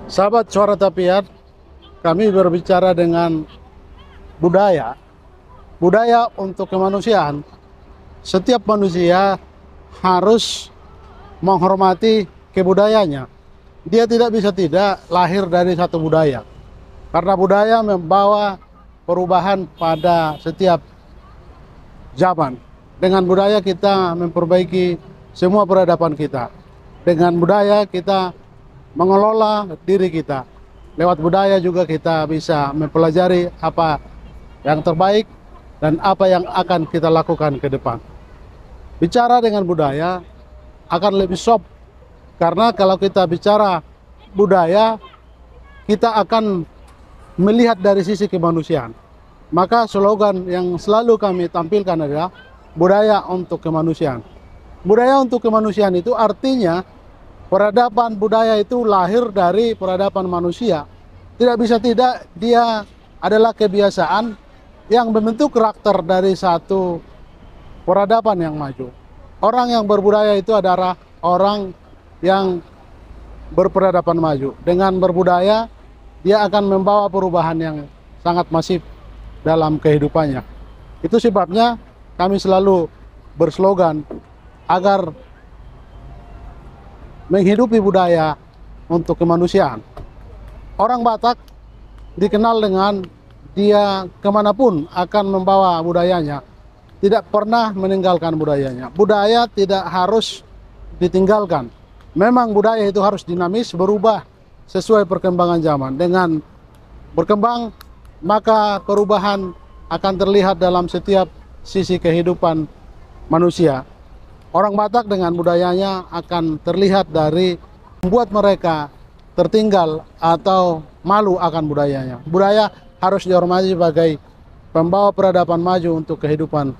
Sahabat Suara Tapiat, kami berbicara dengan budaya. Budaya untuk kemanusiaan. Setiap manusia harus menghormati kebudayanya. Dia tidak bisa tidak lahir dari satu budaya. Karena budaya membawa perubahan pada setiap zaman. Dengan budaya kita memperbaiki semua peradaban kita. Dengan budaya kita mengelola diri kita. Lewat budaya juga kita bisa mempelajari apa yang terbaik dan apa yang akan kita lakukan ke depan. Bicara dengan budaya akan lebih soft, karena kalau kita bicara budaya, kita akan melihat dari sisi kemanusiaan. Maka slogan yang selalu kami tampilkan adalah budaya untuk kemanusiaan. Budaya untuk kemanusiaan itu artinya peradaban budaya itu lahir dari peradaban manusia. Tidak bisa tidak, dia adalah kebiasaan yang membentuk karakter dari satu peradaban yang maju. Orang yang berbudaya itu adalah orang yang berperadaban maju. Dengan berbudaya, dia akan membawa perubahan yang sangat masif dalam kehidupannya. Itu sebabnya kami selalu berslogan agar menghidupi budaya untuk kemanusiaan. Orang Batak dikenal dengan dia kemanapun akan membawa budayanya, tidak pernah meninggalkan budayanya. Budaya tidak harus ditinggalkan. Memang budaya itu harus dinamis, berubah sesuai perkembangan zaman. Dengan berkembang, maka perubahan akan terlihat dalam setiap sisi kehidupan manusia. Orang Batak dengan budayanya akan terlihat dari membuat mereka tertinggal atau malu akan budayanya. Budaya harus dihormati sebagai pembawa peradaban maju untuk kehidupan